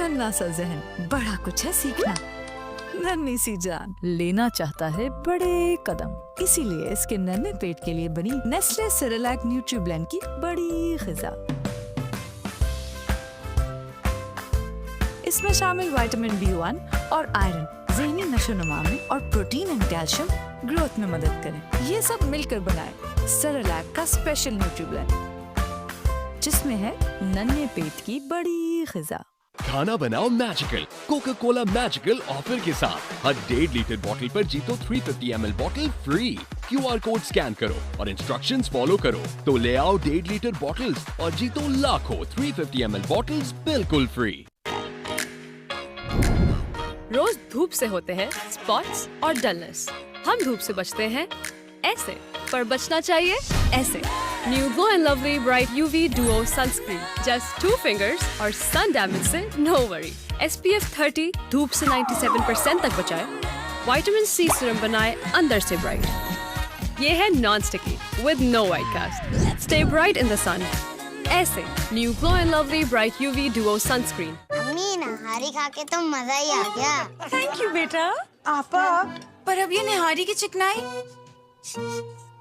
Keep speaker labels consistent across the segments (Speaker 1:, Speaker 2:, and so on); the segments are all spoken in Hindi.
Speaker 1: नन्ना सा जहन, बड़ा कुछ है सीखना। नन्ही सी जान लेना चाहता है बड़े कदम, इसीलिए इसके नन्हे पेट के लिए बनी नेस्ले सेरेलैक न्यूट्री ब्लेंड की बड़ी ग़िज़ा। इसमें शामिल विटामिन B1 और आयरन ज़हनी नशोनुमा में और प्रोटीन एंड कैल्शियम ग्रोथ में मदद करें। ये सब मिलकर बनाए सेरेलैक का स्पेशल न्यूट्री ब्लेंड, जिसमें है नन्हे पेट की बड़ी ग़िज़ा।
Speaker 2: खाना बनाओ magical Coca Cola magical offer के साथ। हर 1.5 लीटर बोतल पर जीतो 350 ml बोतल फ्री। QR कोड स्कैन करो और इंस्ट्रक्शंस फॉलो करो तो ले आओ 1.5 लीटर बोतल्स और जीतो लाखों 350 ml बोतल्स बिल्कुल फ्री।
Speaker 3: रोज धूप से होते हैं स्पॉट्स और डलनेस। हम धूप से बचते हैं ऐसे, पर बचना चाहिए ऐसे। New Glow and Lovely bright UV duo sunscreen, just 2 fingers और सन डैमेज से नो वरी। SPF 30 धूप से 97% तक बचाए, विटामिन C सीरम बनाए अंदर से ब्राइट। ये है non sticky with no white cast. Stay bright in the sun ऐसे। New Glow and Lovely bright UV duo sunscreen.
Speaker 4: अम्मी नहारी खा के तो मजा ही आ गया।
Speaker 5: थैंक यू बेटा। आपा, पर अब ये निहारी की चिकनाई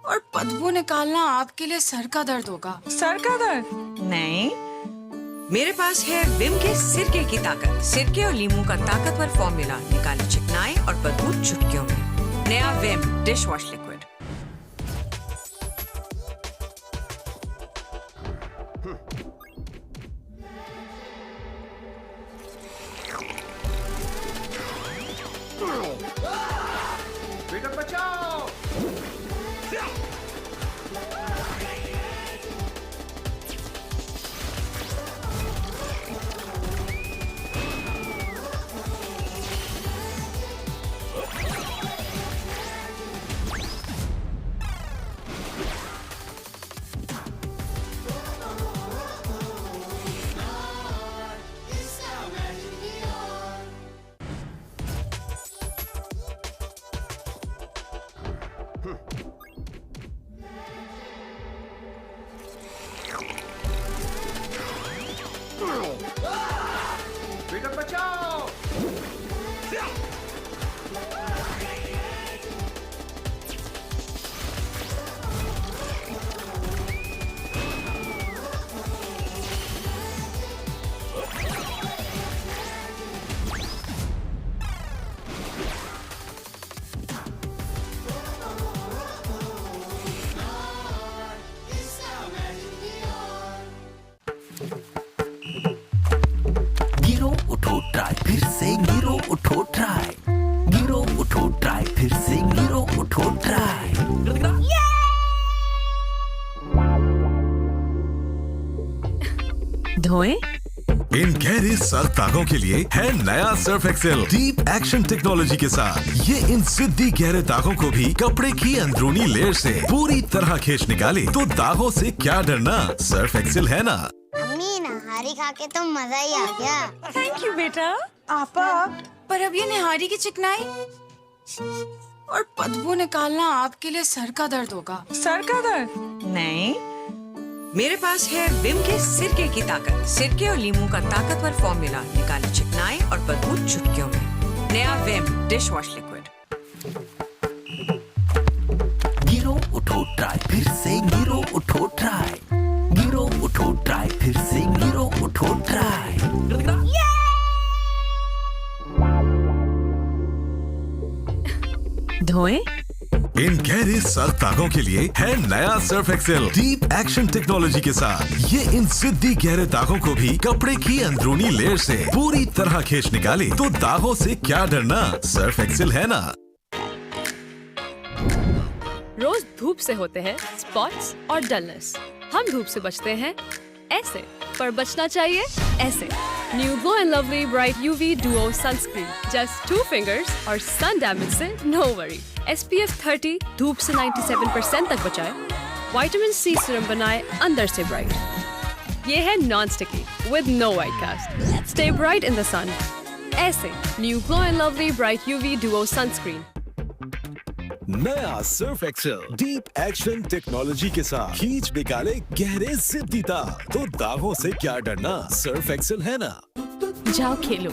Speaker 5: और बदबू निकालना आपके लिए सर का दर्द होगा।
Speaker 6: सर का दर्द नहीं, मेरे पास है विम के सिरके की ताकत। सिरके और लीमू का ताकतवर फॉर्मूला निकाले चिकनाई और बदबू चुटकियों में। नया विम डिश वॉश लिक्विड।
Speaker 7: बेटा बचाओ। बेटा बचाओ।
Speaker 8: गिरो उठो ट्राई फिर से गिरो उठो ट्राई, गिरो उठो ट्राई फिर से गिरो उठो ट्राई।
Speaker 1: धोएं
Speaker 9: इन गहरे सख्त दागों के लिए है नया Surf Excel deep action technology के साथ। ये इन सिद्धि गहरे दागों को भी कपड़े की अंदरूनी लेयर से पूरी तरह खींच निकाले। तो दागों से क्या डरना, सर्फ एक्सेल है ना।
Speaker 4: अम्मी नहारी खा के तो मजा ही आ गया।
Speaker 5: थैंक यू बेटा। आपा, पर अब ये निहारी की चिकनाई और बदबू निकालना आपके लिए सर का दर्द होगा।
Speaker 6: सर का दर्द नहीं, मेरे पास है विम के सिरके की ताकत। सिरके और लीमू का ताकतवर फॉर्मूला निकाले चिकनाई और बदबू चुटकियों में। नया विम डिश वॉश लिक्विड।
Speaker 8: गिरो उठो ट्राई फिर से गिरो उठो ट्राई, गिरो उठो ट्राई फिर से गिरो उठो ट्राई।
Speaker 1: धोएं
Speaker 9: इन गहरे सख्त दागों के लिए है नया Surf Excel deep action technology के साथ। ये इन सिद्धि गहरे दागों को भी कपड़े की अंदरूनी लेयर से पूरी तरह खींच निकाले। तो दागों से क्या डरना, सर्फ एक्सेल है ना।
Speaker 3: रोज धूप से होते हैं स्पॉट्स और डलनेस। हम धूप से बचते हैं ऐसे, पर बचना चाहिए ऐसे। New Glow and Lovely bright UV duo sunscreen, just 2 fingers और सन डैमेज से नो वरी। SPF 30 धूप से 97% तक बचाए, विटामिन C सीरम बनाए अंदर से ब्राइट। ये है non sticky with no white cast. Stay bright in the sun ऐसे। New Glow and Lovely bright UV duo sunscreen.
Speaker 10: नया Surf Excel deep action technology के साथ खींच निकाले गहरे जिद्दी दाग। तो दागों से क्या डरना, सर्फ एक्सेल है ना।
Speaker 3: जाओ खेलो।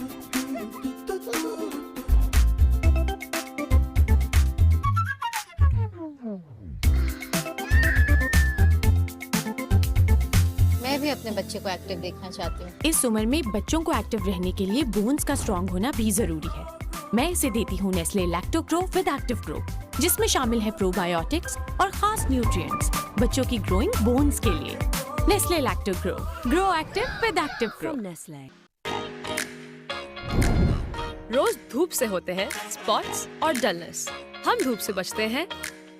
Speaker 11: मैं भी अपने बच्चे को एक्टिव देखना चाहती हूँ।
Speaker 12: इस उम्र में बच्चों को एक्टिव रहने के लिए बोन्स का स्ट्रॉन्ग होना भी जरूरी है। मैं इसे देती हूँ Nestle lacto grow with active grow, जिसमें शामिल है प्रोबायोटिक्स और खास न्यूट्रिएंट्स बच्चों की ग्रोइंग बोन्स के लिए। Nestle Lactogrow, grow active with active grow. Nestle.
Speaker 3: रोज धूप से होते हैं स्पॉट्स और डलनेस। हम धूप से बचते हैं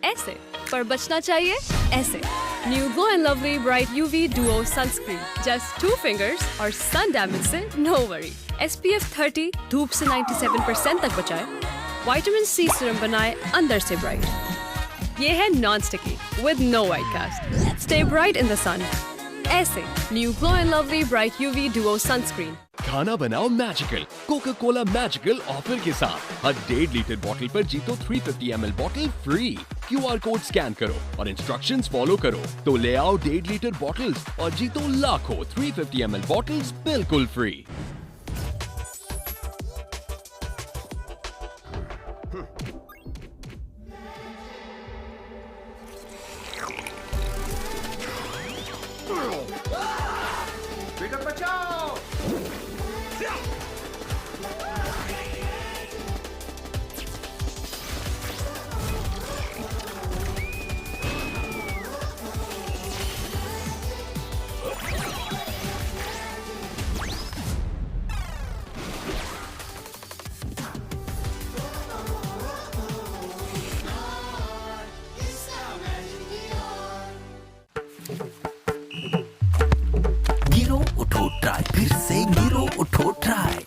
Speaker 3: ऐसे, पर बचना चाहिए ऐसे। New Glow and Lovely bright UV duo sunscreen, just 2 fingers और सन डैमेज से नो वरी। SPF 30 धूप से 97% तक बचाए, विटामिन C सीरम बनाए अंदर से ब्राइट। ये है non sticky with no white cast. Stay bright in the sun ऐसे। New Glow and Lovely bright UV duo sunscreen.
Speaker 2: खाना बनाओ magical Coca Cola magical offer के साथ। हर 1.5 लीटर बॉटल पर जीतो 350 ml bottle free. QR code scan करो और इंस्ट्रक्शंस फॉलो करो तो ले आओ 1.5 लीटर बॉटल्स और जीतो लाखों 350 ml बॉटल्स बिल्कुल फ्री।
Speaker 7: बेटा बचाओ।
Speaker 8: गिरो उठो ट्राई फिर से गिरो उठो ट्राई,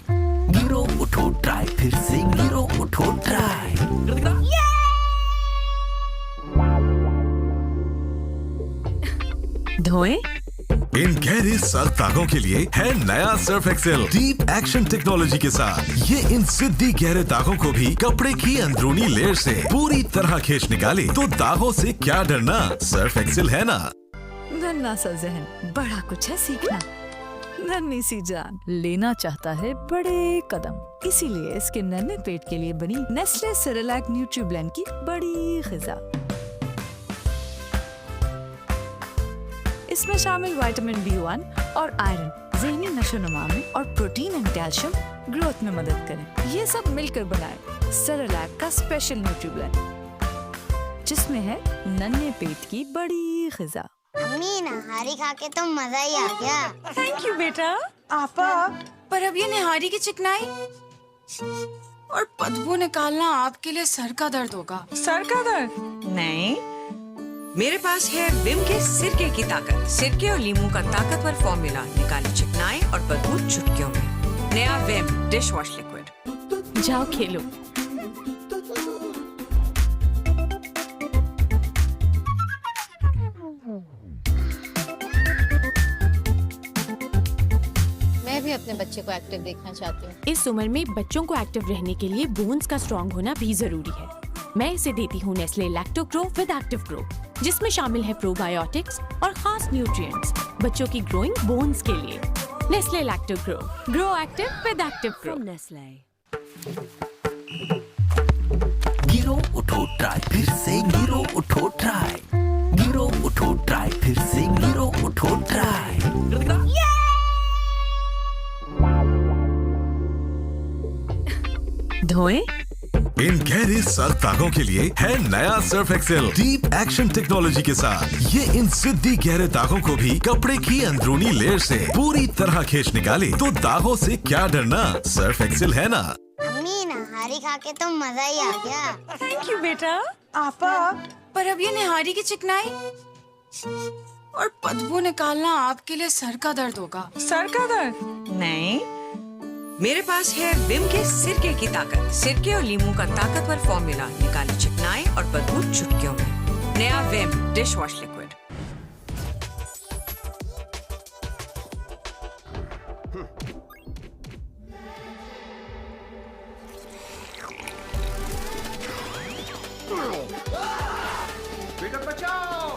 Speaker 8: गिरो उठो ट्राई फिर से गिरो उठो ट्राई।
Speaker 12: धोएं।
Speaker 9: इन गहरे सख्त दागों के लिए है नया Surf Excel deep action technology के साथ। ये इन सिद्धि गहरे दागों को भी कपड़े की अंदरूनी लेयर से पूरी तरह खींच निकाले। तो दागों से क्या डरना, सर्फ एक्सेल है ना।
Speaker 1: नन्हा सा जहन, बड़ा कुछ है सीखना। नन्ही सी जान, लेना चाहता है बड़े कदम। इसीलिए इसके नन्हे पेट के लिए बनी नेस्ले सेरेलैक न्यूट्रीब्लेंड की बड़ी ग़िज़ा। इसमें शामिल विटामिन B1 और आयरन ज़हनी नशोनुमा में और प्रोटीन एंड कैल्शियम ग्रोथ में मदद करें। ये सब मिलकर बनाए सेरेलैक का स्पेशल न्यूट्रीब्लेंड, जिसमें है नन्हे पेट की बड़ी ग़िज़ा।
Speaker 4: अम्मी नहारी खा के तो मजा ही आ गया।
Speaker 5: थैंक यू बेटा। आपा, पर अब ये निहारी की चिकनाई और बदबू निकालना आपके लिए सर का दर्द होगा।
Speaker 6: सर का दर्द? नहीं, मेरे पास है विम के सिरके की ताकत। सिरके और लीमू का ताकतवर फॉर्मूला निकाले चिकनाई और बदबू चुटकियों में। नया विम डिश वॉश लिक्विड।
Speaker 12: जाओ खेलो।
Speaker 11: मैं भी अपने बच्चे को एक्टिव देखना चाहती हूँ।
Speaker 12: इस उम्र में बच्चों को एक्टिव रहने के लिए बोन्स का स्ट्रॉन्ग होना भी जरूरी है। मैं इसे देती हूँ Nestle lacto grow with active grow, जिसमें शामिल है प्रोबायोटिक्स और खास न्यूट्रिएंट्स बच्चों की ग्रोइंग बोन्स के लिए। Nestle Lactogrow, grow active with active grow. Nestle.
Speaker 8: गिरो उठो ट्राई फिर से गिरो उठो ट्राई, गिरो उठो ट्राई फिर से गिरो उठो ट्राई।
Speaker 12: धोएं।
Speaker 9: इन गहरे सख्त दागों के लिए है नया Surf Excel deep action technology के साथ। ये इन सिद्धि गहरे दागों को भी कपड़े की अंदरूनी लेयर से पूरी तरह खींच निकाले। तो दागों से क्या डरना, सर्फ एक्सेल है ना।
Speaker 4: अम्मी नहारी खा के तो मजा ही आ गया।
Speaker 5: थैंक यू बेटा। आपा, पर अब ये निहारी की चिकनाई और बदबू निकालना आपके लिए सर का दर्द होगा।
Speaker 6: सर का दर्द? नहीं, मेरे पास है विम के सिरके की ताकत। सिरके और लीमू का ताकतवर फॉर्मूला निकाले चिकनाई और बदबू चुटकियों में। नया विम डिश वॉश लिक्विड।
Speaker 7: बेटा बचाओ।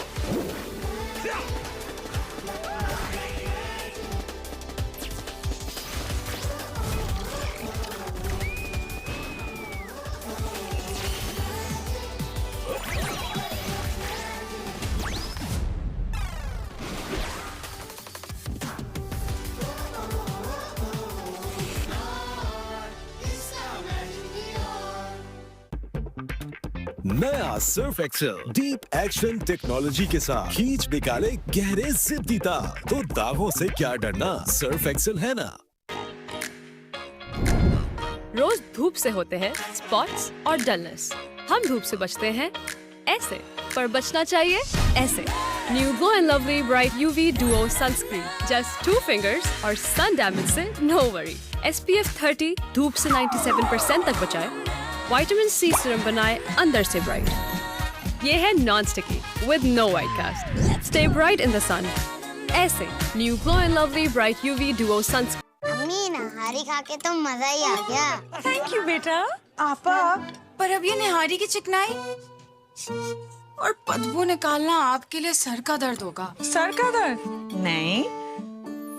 Speaker 10: नया Surf Excel deep action technology के साथ खींच निकाले गहरे जिद्दी दाग। तो दागों से क्या डरना, सर्फ एक्सेल है ना।
Speaker 3: रोज धूप से होते हैं स्पॉट्स और डलनेस। हम धूप से बचते हैं ऐसे, पर बचना चाहिए ऐसे। New Glow and Lovely bright UV duo sunscreen, just 2 fingers और सन डैमेज से नो वरी। SPF 30 धूप से 97% तक बचाए, विटामिन C सीरम बनाए अंदर से ब्राइट। ये है non sticky with no white cast. Stay bright in the sun ऐसे। New Glow and Lovely bright UV duo sunscreen.
Speaker 4: अम्मी नहारी खा के तो मजा ही आ गया।
Speaker 5: थैंक यू बेटा। आपा, पर अब ये निहारी की चिकनाई और बदबू निकालना आपके लिए सर का दर्द होगा।
Speaker 6: सर का दर्द? नहीं,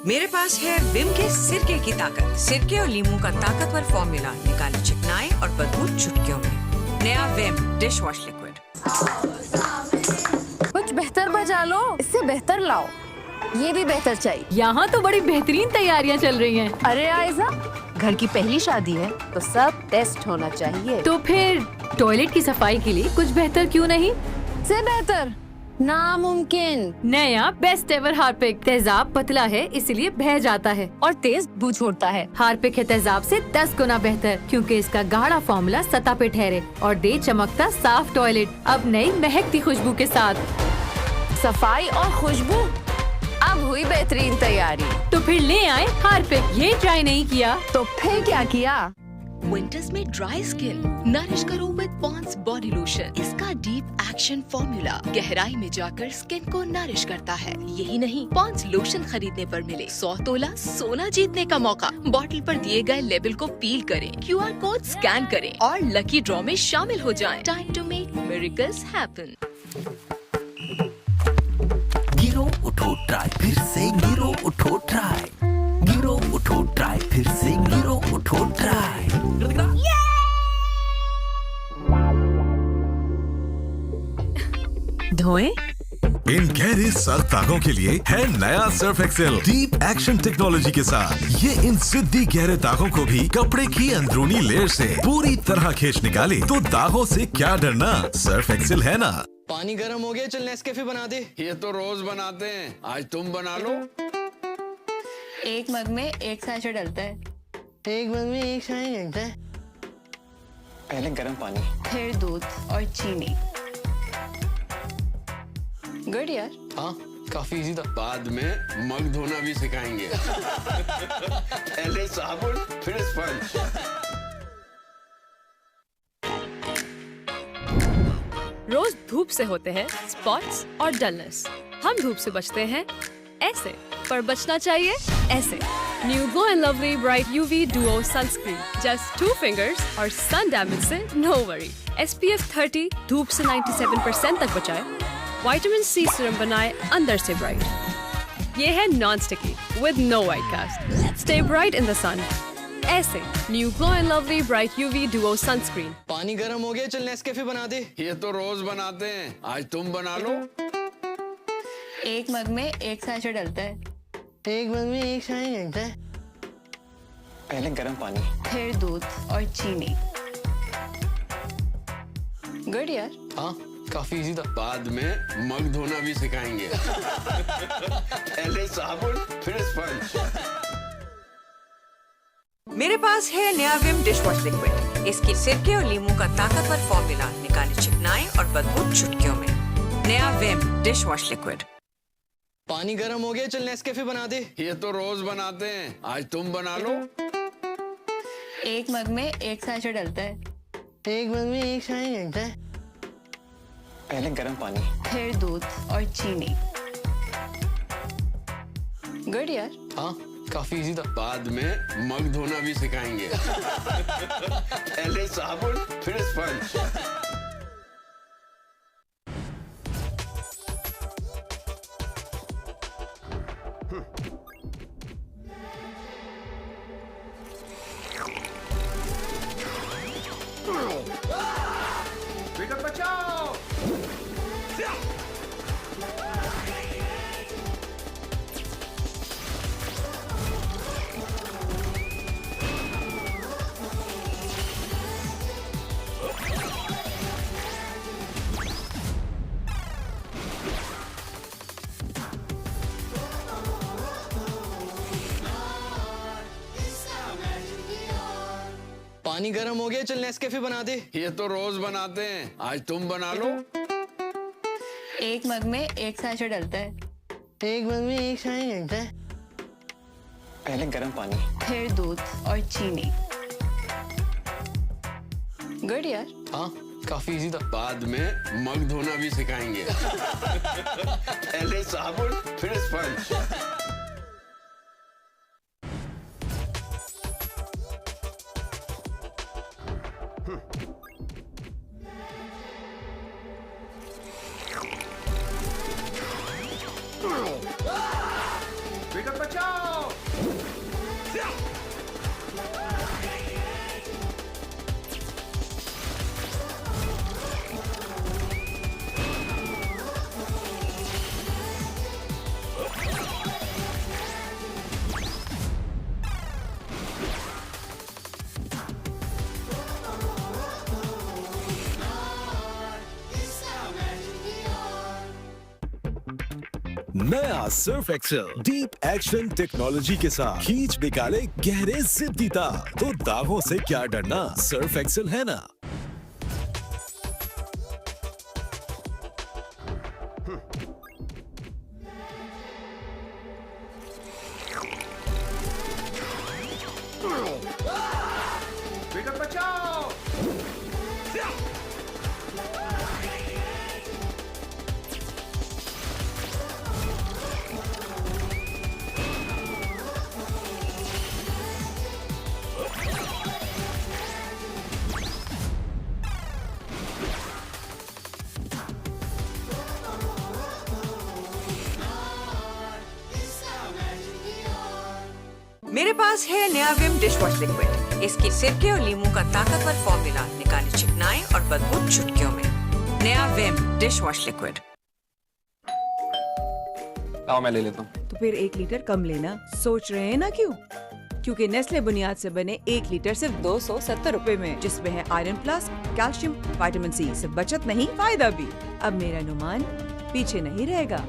Speaker 6: मेरे पास है विम के सिरके की ताकत। सिरके और लीमू का ताकतवर फॉर्मूला निकाले चिकनाई और बदबू चुटकियों में। नया विम डिश वॉश लिक्विड।
Speaker 1: कुछ बेहतर बजा लो, इससे बेहतर लाओ। ये भी बेहतर चाहिए।
Speaker 12: यहाँ तो बड़ी बेहतरीन तैयारियाँ चल रही हैं।
Speaker 1: अरे आयजा, घर की पहली शादी है तो सब टेस्ट होना चाहिए।
Speaker 12: तो फिर टॉयलेट की सफाई के लिए कुछ बेहतर क्यों नहीं?
Speaker 1: से बेहतर नामुमकिन।
Speaker 12: नया बेस्ट एवर हार्पिक। तेजाब पतला है इसलिए बह जाता है
Speaker 1: और तेज बू छोड़ता है।
Speaker 12: हार्पिक है तेजाब से 10 गुना बेहतर, क्योंकि इसका गाढ़ा फॉर्मूला सतह पे ठहरे और दे चमकता साफ टॉयलेट, अब नई महकती खुशबू के साथ।
Speaker 1: सफाई और खुशबू, अब हुई बेहतरीन तैयारी।
Speaker 12: तो फिर ले आए हार्पिक। ये ट्राई नहीं किया
Speaker 1: तो फिर क्या किया?
Speaker 13: विंटर्स में ड्राई स्किन नरिश करो विद पॉन्ड्स बॉडी लोशन। इसका डीप एक्शन फॉर्मूला गहराई में जाकर स्किन को नरिश करता है। यही नहीं, पॉन्ड्स लोशन खरीदने पर मिले 100 तोला सोना जीतने का मौका। बॉटल पर दिए गए लेबल को पील करें, QR कोड स्कैन करें और लकी ड्रॉ में शामिल हो जाएं। Time to make miracles happen.
Speaker 8: गिरो उठो ट्राई, फिर से गिरो उठो ट्राई। गिरो उठो ट्राई, फिर से गिरो उठो ट्राई।
Speaker 6: धोए
Speaker 9: इन गहरे सख्त दागों के लिए है नया Surf Excel deep action technology के साथ। ये इन सिद्धी गहरे दागों को भी कपड़े की अंदरूनी लेयर से पूरी तरह खींच निकाले। तो दागों से क्या डरना, सर्फ एक्सेल है ना।
Speaker 14: पानी गर्म हो गया, चल नेस्कैफे बना दे। ये तो रोज बनाते हैं, आज तुम बना लो।
Speaker 11: एक मग में एक सैशे डलता है।
Speaker 14: एक मग में एक सैशे डलता है। पहले गर्म पानी,
Speaker 11: फिर दूध और चीनी। गुड यार।
Speaker 14: हाँ, काफी इजी था। बाद में मग धोना भी सिखाएंगे। पहले साबुन, फिर स्पंज।
Speaker 3: रोज धूप से होते हैं स्पॉट्स और डलनेस। हम धूप से बचते हैं ऐसे, पर बचना चाहिए ऐसे। New Glow and Lovely bright UV duo sunscreen, just 2 fingers और सन डैमेज से नो वरी। SPF 30 धूप से 97% तक बचाए, विटामिन C सीरम बनाए अंदर से ब्राइट। ये है non sticky with no white cast. Stay bright in the sun ऐसे। New Glow and Lovely bright UV duo sunscreen.
Speaker 14: पानी गर्म हो गया, चल नेस्कैफे बना दे। ये तो रोज बनाते हैं, आज तुम बना लो।
Speaker 11: एक मग में एक सैशे डलता है।
Speaker 14: एक मग में एक सैशे डलता है। पहले गर्म पानी,
Speaker 11: फिर दूध और चीनी। गुड यार।
Speaker 14: हाँ, काफी इजी था। बाद में मग धोना भी सिखाएंगे। पहले साबुन, फिर स्पंज।
Speaker 6: मेरे पास है नया विम डिश वॉश लिक्विड। इसकी सिरके और लीमू का ताकतवर फॉर्मूला निकाले चिकनाई और बदबू चुटकियों में। नया विम डिश वॉश लिक्विड।
Speaker 14: पानी गर्म हो गया, चल नेस्कैफे बना दे। ये तो रोज बनाते हैं, आज तुम बना लो।
Speaker 11: एक मग में एक सैशे डलता है।
Speaker 14: एक मग में एक सैशे डलता है। पहले गर्म पानी,
Speaker 11: फिर दूध और चीनी। गुड यार।
Speaker 14: हाँ, काफी इजी था। बाद में मग धोना भी सिखाएंगे। पहले साबुन, फिर स्पंज।
Speaker 7: बेटा बचाओ।
Speaker 15: पानी गर्म हो गया, चल नेस्कैफे बना दे।
Speaker 14: ये तो रोज बनाते हैं, आज तुम बना लो।
Speaker 11: एक मग में एक सैशे डलता है।
Speaker 15: एक मग में एक सैशे डलता है। पहले गर्म पानी,
Speaker 11: फिर दूध और चीनी। गुड यार।
Speaker 15: हाँ काफी इजी था।
Speaker 14: बाद में मग धोना भी सिखाएंगे। पहले साबुन फिर स्पंज।
Speaker 7: विकेट बचाओ।
Speaker 10: नया Surf Excel deep action technology के साथ खींच निकाले गहरे जिद्दी दाग। तो दागों से क्या डरना, सर्फ एक्सेल है ना।
Speaker 7: विकेट बचाओ।
Speaker 6: मेरे पास है नया विम डिश वॉश लिक्विड। इसकी सिरके और लीमू का ताकतवर फॉर्मूला निकाले चिकनाई और बदबू चुटकियों में। नया विम डिश वॉश लिक्विड।
Speaker 15: आओ मैं ले लेता हूँ।
Speaker 16: तो फिर 1 लीटर कम लेना। सोच रहे हैं ना क्यों? क्योंकि नेस्ले बुनियाद से बने 1 लीटर सिर्फ 270 रुपए में, जिसमें है iron plus, calcium, vitamin C. सिर्फ बचत नहीं, फायदा भी। अब मेरा अनुमान पीछे नहीं रहेगा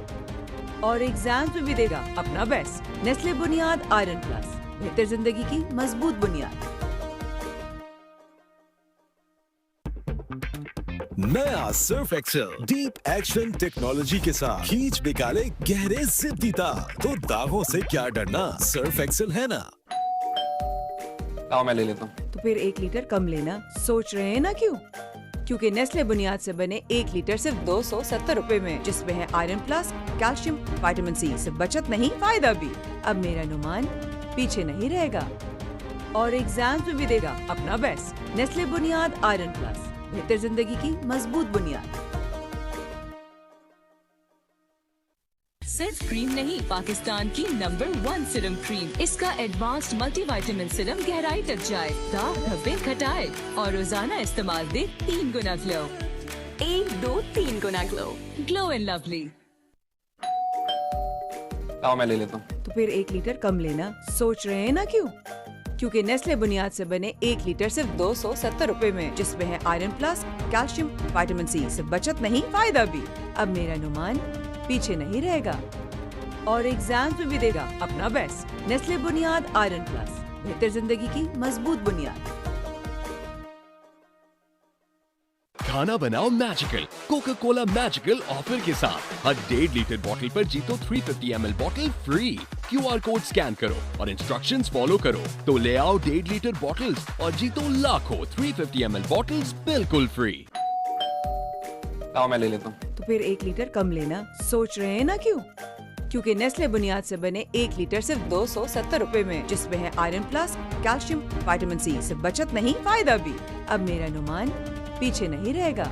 Speaker 16: और एग्जाम्स में भी देगा अपना बेस्ट। नेस्ले बुनियाद आयरन प्लस, बेहतर जिंदगी की मजबूत बुनियाद।
Speaker 10: नया Surf Excel deep action technology के साथ खींच निकाले गहरे जिद्दी दाग। तो दागों से क्या डरना, सर्फ एक्सेल है ना।
Speaker 15: आओ मैं ले लेता हूँ।
Speaker 16: तो फिर 1 लीटर कम लेना। सोच रहे हैं ना क्यों? क्योंकि नेस्ले बुनियाद से बने 1 लीटर सिर्फ 270 रुपए में, जिसमें है iron plus, calcium, vitamin C. सिर्फ बचत नहीं, फायदा भी। अब मेरा अनुमान पीछे नहीं रहेगा और एग्जाम्स में भी देगा अपना बेस्ट। नेस्ले बुनियाद आयरन प्लस, बेहतर जिंदगी की मजबूत बुनियाद।
Speaker 17: सिर्फ क्रीम नहीं, पाकिस्तान की नंबर 1 सीरम क्रीम। इसका एडवांस्ड मल्टीविटामिन सीरम गहराई तक जाए, दाग धब्बे घटाए और रोजाना इस्तेमाल दे 3 गुना ग्लो। 1, 2, 3 गुना ग्लो। Glow and Lovely.
Speaker 15: आओ मैं ले लेता हूँ।
Speaker 16: तो फिर 1 लीटर कम लेना। सोच रहे हैं ना क्यों? क्योंकि नेस्ले बुनियाद से बने 1 लीटर सिर्फ 270 रुपए में, जिसमें है iron plus, calcium, vitamin C. सिर्फ बचत नहीं, फायदा भी। अब मेरा अनुमान पीछे नहीं रहेगा और एग्जाम्स में भी देगा अपना बेस्ट। नेस्ले बुनियाद आयरन प्लस, बेहतर जिंदगी की मजबूत बुनियाद।
Speaker 2: खाना बनाओ magical Coca Cola magical offer के साथ। हर 1.5 लीटर बोतल पर जीतो 350 ml बोतल फ्री। QR कोड स्कैन करो और इंस्ट्रक्शंस फॉलो करो तो ले आओ 1.5 लीटर बोतल्स और जीतो लाखों 350 ml बोतल्स बिल्कुल फ्री।
Speaker 15: आओ मैं ले लेता हूँ।
Speaker 16: तो फिर 1 लीटर कम लेना। सोच रहे हैं ना क्यों? क्योंकि नेस्ले बुनियाद से बने 1 लीटर सिर्फ 270 रुपए में, जिसमें है iron plus, calcium, vitamin C. सिर्फ बचत नहीं, फायदा भी। अब मेरा अनुमान पीछे नहीं रहेगा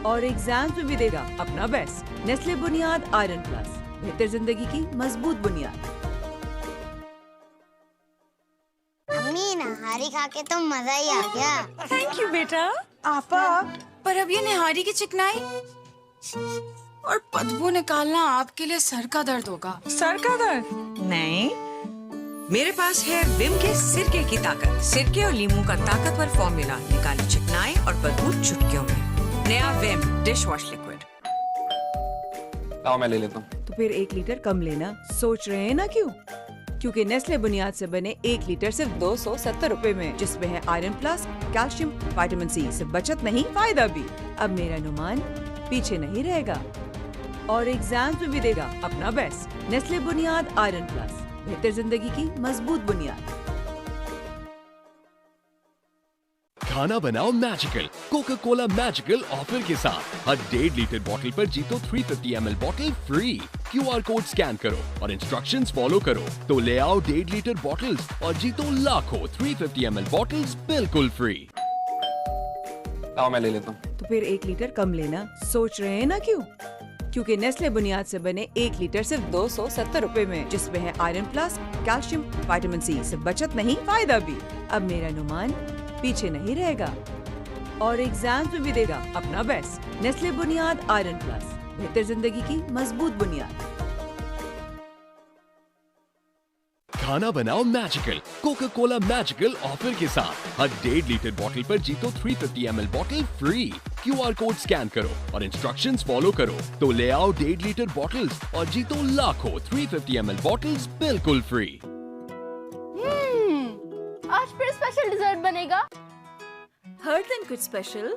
Speaker 16: और एग्जाम्स में भी देगा अपना बेस्ट। नेस्ले बुनियाद आयरन प्लस, बेहतर जिंदगी की मजबूत बुनियाद।
Speaker 4: अम्मी नहारी खा के तो मजा ही आ गया।
Speaker 5: थैंक यू बेटा। आपा, पर अब ये निहारी की चिकनाई और बदबू निकालना आपके लिए सर का दर्द होगा।
Speaker 6: सर का दर्द? नहीं, मेरे पास है विम के सिरके की ताकत। सिरके और लीमू का ताकतवर फॉर्मूला निकाले चिकनाई और बदबू चुटकियों में। नया विम डिश वॉश लिक्विड।
Speaker 15: आओ मैं ले लेता हूँ।
Speaker 16: तो फिर 1 लीटर कम लेना। सोच रहे हैं ना क्यों? क्योंकि नेस्ले बुनियाद से बने 1 लीटर सिर्फ 270 रुपए में, जिसमें है iron plus, calcium, vitamin C. सिर्फ बचत नहीं, फायदा भी। अब मेरा नुमान पीछे नहीं रहेगा और एग्जाम्स में भी देगा अपना बेस्ट। नेस्ले बुनियाद आयरन प्लस, बेहतर जिंदगी की मजबूत बुनियाद।
Speaker 2: खाना बनाओ magical Coca Cola magical offer के साथ। हर 1.5 लीटर बॉटल पर जीतो 350 ml bottle free. QR code scan करो और इंस्ट्रक्शंस फॉलो करो तो ले आओ 1.5 लीटर बॉटल्स और जीतो लाखों 350 ml बॉटल्स बिल्कुल फ्री।
Speaker 18: आओ मैं ले लेता हूँ।
Speaker 16: तो फिर 1 लीटर कम लेना। सोच रहे हैं ना क्यों? क्योंकि नेस्ले बुनियाद से बने 1 लीटर सिर्फ 270 रुपए में, जिसमें है iron plus, calcium, vitamin C. सिर्फ बचत नहीं, फायदा भी। अब मेरा नुमान पीछे नहीं रहेगा और एग्जाम्स में भी देगा अपना बेस्ट। नेस्ले बुनियाद आयरन प्लस, बेहतर जिंदगी की मजबूत बुनियाद।
Speaker 2: खाना बनाओ magical Coca Cola magical offer के साथ। हर 1.5 लीटर बॉटल पर जीतो 350 ml bottle free. QR code scan करो और इंस्ट्रक्शंस फॉलो करो तो ले आओ 1.5 लीटर बॉटल्स और जीतो लाखों 350 ml बॉटल्स बिल्कुल फ्री।
Speaker 19: आज फिर स्पेशल डिजर्ट बनेगा।
Speaker 20: हर दिन कुछ स्पेशल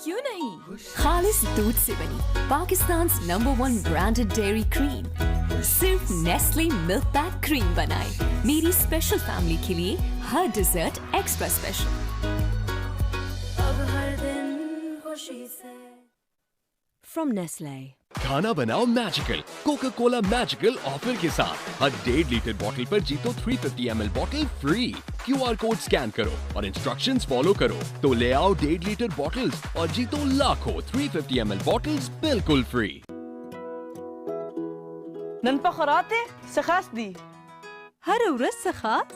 Speaker 20: क्यों नहीं? खालिस दूध से बनी Pakistan number 1 branded dairy cream सिर्फ नेस्ले मिल्क पैक क्रीम बनाए मेरी स्पेशल फैमिली के लिए। हर डिजर्ट एक्स्ट्रा स्पेशल।
Speaker 19: अब हर दिन खुशी से।
Speaker 20: From Nestle.
Speaker 2: खाना बनाओ magical Coca Cola magical offer के साथ। हर 1.5 लीटर बॉटल पर जीतो 350 ml bottle free. QR code scan करो और इंस्ट्रक्शंस फॉलो करो तो ले आओ 1.5 लीटर बॉटल्स और जीतो लाखों 350 ml बॉटल्स बिल्कुल फ्री।
Speaker 21: ननपा खराते सखास दी
Speaker 22: हर उरस सखास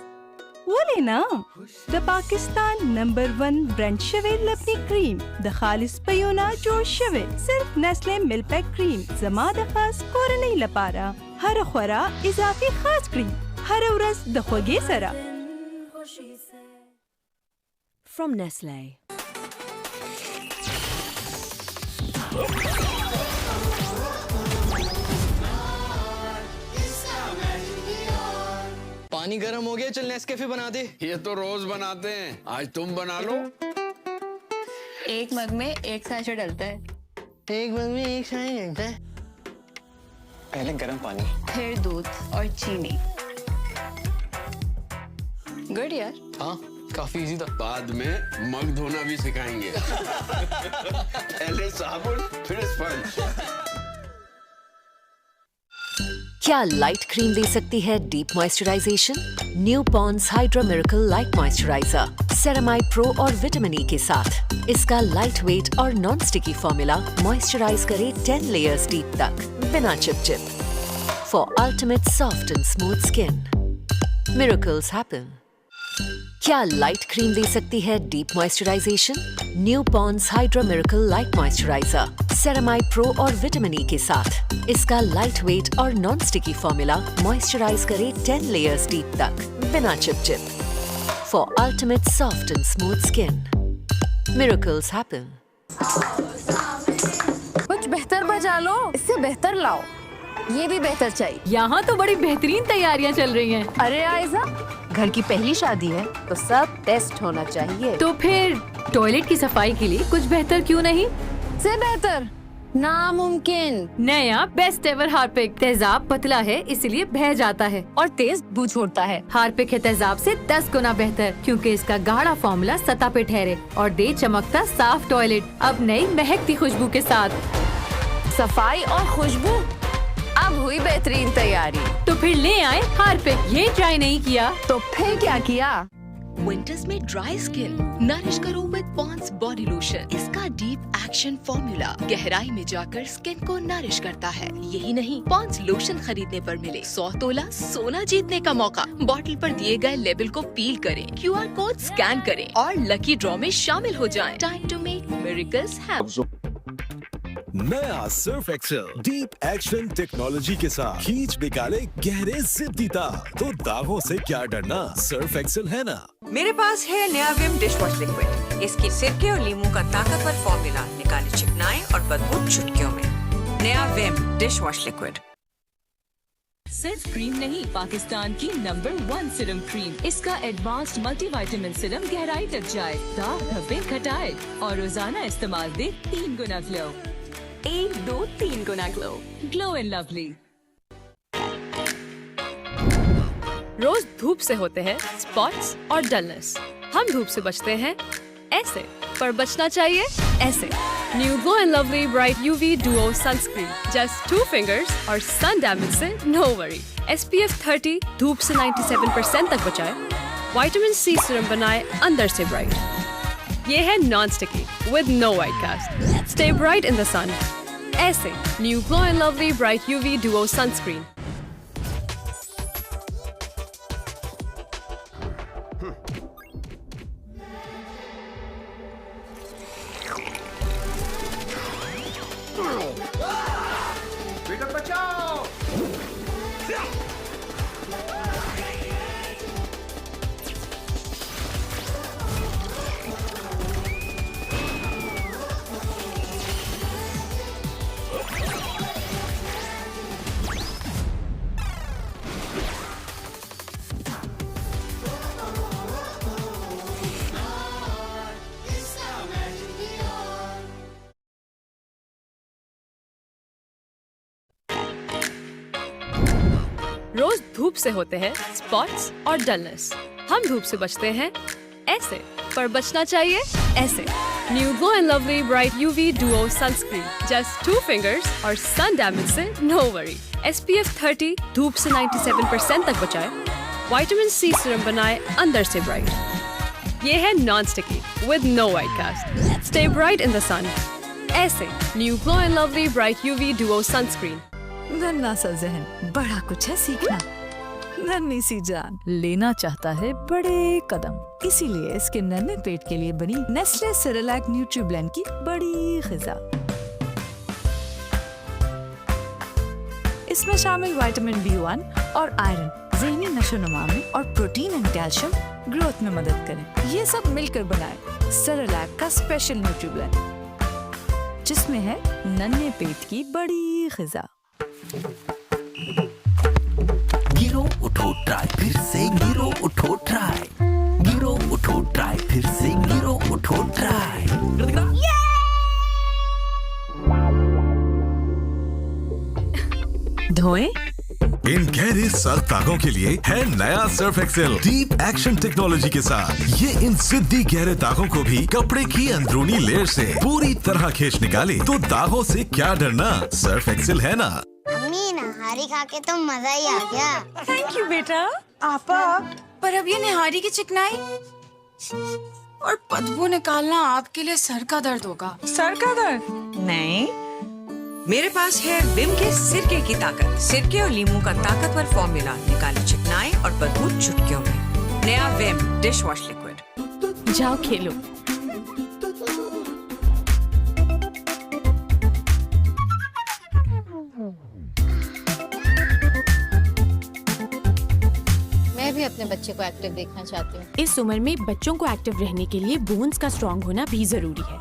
Speaker 22: वो लेना द पाकिस्तान नंबर 1 ब्रांड शवेल लबनी क्रीम द खालिस पयोना जो शवेल सिर्फ नेस्ले मिल्क पैक क्रीम जमा द खास कोर नहीं लपारा हर खुरा इजाफी खास क्रीम हर उरस द खोगे सरा।
Speaker 20: From Nestle.
Speaker 15: पानी गर्म हो गया, चल नेस्कैफे बना दे।
Speaker 14: ये तो रोज बनाते हैं, आज तुम बना लो।
Speaker 11: एक मग में 1 सैशे डलता है।
Speaker 15: एक मग में 1 सैशे डलता है।
Speaker 18: पहले गर्म पानी,
Speaker 11: फिर दूध और चीनी। गुड यार।
Speaker 15: हाँ काफी इजी था।
Speaker 14: बाद में मग धोना भी सिखाएंगे। पहले साबुन फिर स्पंज।
Speaker 23: क्या लाइट क्रीम दे सकती है deep moisturisation? New Pond's hydra miracle light moisturiser ceramide pro और विटामिन ई के साथ। इसका लाइट वेट और नॉन स्टिकी फॉर्मूला मॉइस्चराइज करे 10 लेयर्स डीप तक बिना चिप for ultimate soft and smooth skin. Miracles happen. क्या लाइट क्रीम दे सकती है deep moisturisation? New Pond's hydra miracle light moisturiser ceramide pro और विटामिन ई के साथ। इसका लाइट वेट और नॉन स्टिकी फॉर्मूला मॉइस्चराइज करे 10 लेयर्स डीप तक बिना चिप for ultimate soft and smooth skin. Miracles happen.
Speaker 1: कुछ बेहतर बजा लो, इससे बेहतर लाओ। ये भी बेहतर चाहिए।
Speaker 20: यहाँ तो बड़ी बेहतरीन तैयारियाँ चल रही हैं।
Speaker 1: अरे आयजा, घर की पहली शादी है तो सब टेस्ट होना चाहिए।
Speaker 20: तो फिर टॉयलेट की सफाई के लिए कुछ बेहतर क्यों नहीं?
Speaker 1: से बेहतर नामुमकिन।
Speaker 20: नया बेस्ट एवर हार्पिक। तेजाब पतला है इसलिए बह जाता है और तेज बू छोड़ता है। हार्पिक है तेजाब से 10 गुना बेहतर क्योंकि इसका गाढ़ा फॉर्मूला सतह पे ठहरे और दे चमकता साफ टॉयलेट। अब नई महकती खुशबू के साथ।
Speaker 1: सफाई और खुशबू, अब हुई बेहतरीन तैयारी।
Speaker 20: तो फिर ले आए हार्पिक। ये ट्राई नहीं किया
Speaker 1: तो फिर क्या किया?
Speaker 13: विंटर्स में ड्राई स्किन नरिश करो विद पॉन्ड्स बॉडी लोशन। इसका डीप एक्शन फॉर्मूला गहराई में जाकर स्किन को नरिश करता है। यही नहीं, पॉन्ड्स लोशन खरीदने पर मिले 100 तोला सोना जीतने का मौका। बॉटल पर दिए गए लेबल को पील करें, QR कोड स्कैन करें और लकी ड्रॉ में शामिल हो जाएं। Time to make miracles happen.
Speaker 10: नया Surf Excel deep action technology के साथ खींच निकाले गहरे जिद्दी दाग। तो दागों से क्या डरना, सर्फ एक्सेल है ना।
Speaker 6: मेरे पास है नया विम डिश वॉश लिक्विड। इसकी सिरके और लीमू का ताकतवर फॉर्मूला निकाले चिकनाई और बदबू चुटकियों में। नया विम डिश वॉश लिक्विड।
Speaker 17: सिर्फ क्रीम नहीं, पाकिस्तान की नंबर 1 सीरम क्रीम। इसका एडवांस्ड मल्टीविटामिन सीरम गहराई तक जाए, दाग धब्बे घटाए और रोजाना इस्तेमाल दे 3 गुना ग्लो।
Speaker 20: 1, 2, 3 गुना ग्लो।
Speaker 17: Glow and Lovely.
Speaker 3: रोज धूप से होते हैं स्पॉट्स और डलनेस। हम धूप से बचते हैं ऐसे, पर बचना चाहिए ऐसे। New Glow and Lovely bright UV duo sunscreen, just 2 fingers और सन डैमेज से नो वरी। SPF 30 धूप से 97% तक बचाए, विटामिन C सीरम बनाए अंदर से ब्राइट। ये है non sticky with no white cast. Stay bright in the sun ऐसे। New Glow and Lovely bright UV duo sunscreen.
Speaker 7: बेटा बचाओ।
Speaker 3: रोज धूप से होते हैं स्पॉट्स और डलनेस। हम धूप से बचते हैं ऐसे, पर बचना चाहिए ऐसे। New Glow and Lovely bright UV duo sunscreen, just 2 fingers और सन डैमेज से नो वरी। SPF 30 धूप से 97% तक बचाए, विटामिन C सीरम बनाए अंदर से ब्राइट। ये है non sticky with no white cast. Stay bright in the sun ऐसे। New Glow and Lovely bright UV duo sunscreen.
Speaker 1: नन्हा सा जहन, बड़ा कुछ है सीखना। नन्ही सी जान, लेना चाहता है बड़े कदम। इसीलिए इसके नन्हे पेट के लिए बनी नेस्ले सेरेलैक न्यूट्रीब्लेंड की बड़ी ग़िज़ा। इसमें शामिल विटामिन B1 और आयरन ज़हनी नशोनुमा में और प्रोटीन एंड कैल्शियम ग्रोथ में मदद करें। ये सब मिलकर बनाए सेरेलैक का स्पेशल न्यूट्रीब्लेंड, जिसमें है नन्हे पेट की बड़ी ग़िज़ा।
Speaker 8: गिरो उठो ट्राई फिर से, गिरो उठो ट्राई, गिरो उठो ट्राई फिर से, गिरो उठो ट्राई।
Speaker 16: धोएं?
Speaker 10: इन गहरे सख्त दागों के लिए है नया Surf Excel deep action technology के साथ। ये इन सिद्धि गहरे दागों को भी कपड़े की अंदरूनी लेयर से पूरी तरह खींच निकाले। तो दागों से क्या डरना, सर्फ एक्सेल है ना।
Speaker 4: अम्मी नहारी खा के तो मजा ही आ गया।
Speaker 5: थैंक यू बेटा। आपा, पर अब ये निहारी की चिकनाई और बदबू निकालना आपके लिए सर का दर्द होगा।
Speaker 6: सर का दर्द? नहीं, मेरे पास है विम के सिरके की ताकत। सिरके और लीमू का ताकतवर फॉर्मूला निकाले चिकनाई और बदबू चुटकियों में। नया विम डिश वॉश लिक्विड।
Speaker 20: जाओ खेलो।
Speaker 11: मैं भी अपने बच्चे को एक्टिव देखना चाहती हूँ।
Speaker 20: इस उम्र में बच्चों को एक्टिव रहने के लिए बोन्स का स्ट्रॉन्ग होना भी जरूरी है।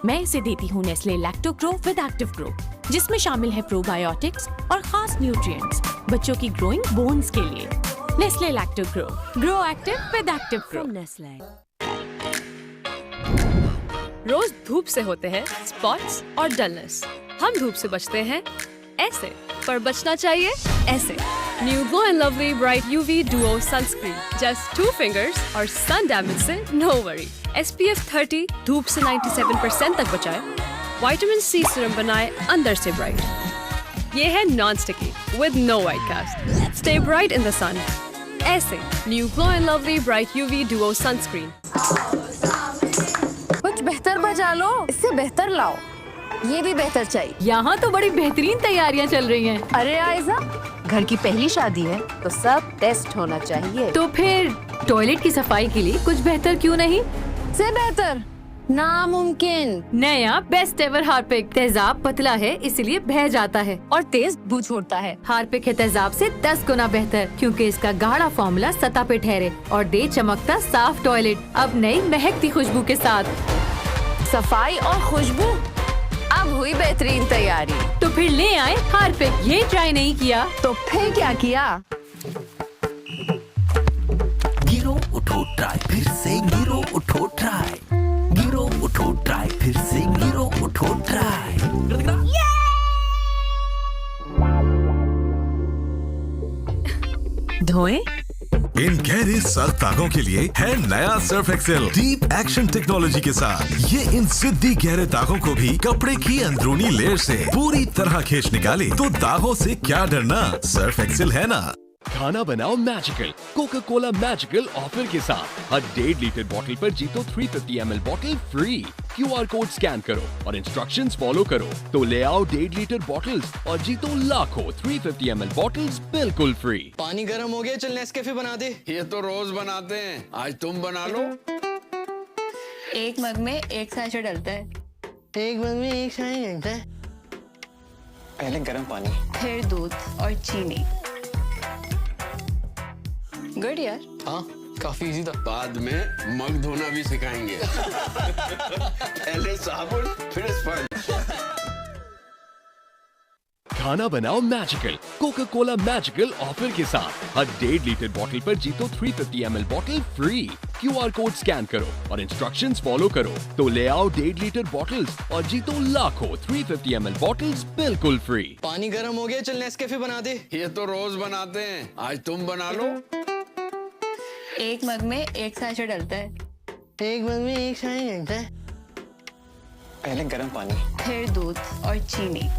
Speaker 20: मैं इसे देती हूँ Nestle lacto grow with active grow, जिसमें शामिल है प्रोबायोटिक्स और खास न्यूट्रिएंट्स बच्चों की ग्रोइंग बोन्स के लिए। Nestle Lactogrow, grow active with active grow. Nestle.
Speaker 3: रोज धूप से होते हैं स्पॉट्स और डलनेस। हम धूप से बचते हैं ऐसे, पर बचना चाहिए ऐसे। New Glow and Lovely bright UV duo sunscreen, just 2 fingers और सन डैमेज से नो वरी। SPF 30 धूप से 97% तक बचाए, विटामिन C सीरम बनाए अंदर से ब्राइट। ये है non sticky with no white cast. Stay bright in the sun ऐसे। New Glow and Lovely bright UV duo sunscreen.
Speaker 1: कुछ बेहतर बजा लो, इससे बेहतर लाओ। ये भी बेहतर चाहिए।
Speaker 20: यहाँ तो बड़ी बेहतरीन तैयारियाँ चल रही हैं।
Speaker 1: अरे आयजा, घर की पहली शादी है तो सब टेस्ट होना चाहिए।
Speaker 20: तो फिर टॉयलेट की सफाई के लिए कुछ बेहतर क्यों नहीं?
Speaker 1: से बेहतर नामुमकिन।
Speaker 20: नया बेस्ट एवर हार्पिक। तेजाब पतला है इसलिए बह जाता है
Speaker 1: और तेज बू छोड़ता है।
Speaker 20: हार्पिक है तेजाब से 10 गुना बेहतर, क्योंकि इसका गाढ़ा फॉर्मूला सतह पे ठहरे और दे चमकता साफ टॉयलेट। अब नई महकती खुशबू के साथ।
Speaker 1: सफाई और खुशबू अब हुई बेहतरीन तैयारी।
Speaker 20: तो फिर ले आए हार्पिक। ये ट्राई नहीं किया
Speaker 1: तो फिर क्या किया?
Speaker 8: गिरो उठो ट्राई फिर से गिरो उठो ट्राई, गिरो उठो ट्राई फिर से गिरो उठो ट्राई।
Speaker 1: धोएं?
Speaker 10: इन गहरे सख्त दागों के लिए है नया Surf Excel deep action technology के साथ। ये इन सिद्धि गहरे दागों को भी कपड़े की अंदरूनी लेयर से पूरी तरह खींच निकाले। तो दागों से क्या डरना, सर्फ एक्सेल है ना।
Speaker 2: खाना बनाओ magical Coca Cola magical offer के साथ। हर 1.5 लीटर बॉटल पर जीतो 350 ml bottle free. QR code scan करो और इंस्ट्रक्शंस फॉलो करो तो ले आओ 1.5 लीटर बॉटल्स और जीतो लाखों 350 ml बॉटल्स बिल्कुल फ्री।
Speaker 18: पानी गर्म हो गया, चल नेस्कैफे बना दे।
Speaker 14: ये तो रोज बनाते हैं, आज तुम बना लो।
Speaker 11: एक मग में एक सैशे डलता है।
Speaker 15: एक मग में एक शाही डलता है। पहले गर्म पानी,
Speaker 11: फिर दूध और चीनी। गुड यार।
Speaker 18: हाँ काफी इजी था।
Speaker 14: बाद में मग धोना भी सिखाएंगे। पहले साबुन फिर स्पंज।
Speaker 2: खाना बनाओ magical Coca Cola magical offer के साथ। हर 1.5 लीटर बॉटल पर जीतो 350 ml bottle free. QR code scan करो और इंस्ट्रक्शंस फॉलो करो तो ले आओ 1.5 लीटर बॉटल्स और जीतो लाखों 350 ml बॉटल्स बिल्कुल फ्री।
Speaker 18: पानी गर्म हो गया, चल नेस्कैफे बना दे।
Speaker 14: ये तो रोज बनाते हैं, आज तुम बना लो।
Speaker 11: एक मग में एक सैशे डलता है।
Speaker 15: एक मग में एक शाही डलता है। पहले गर्म पानी,
Speaker 11: फिर दूध और चीनी।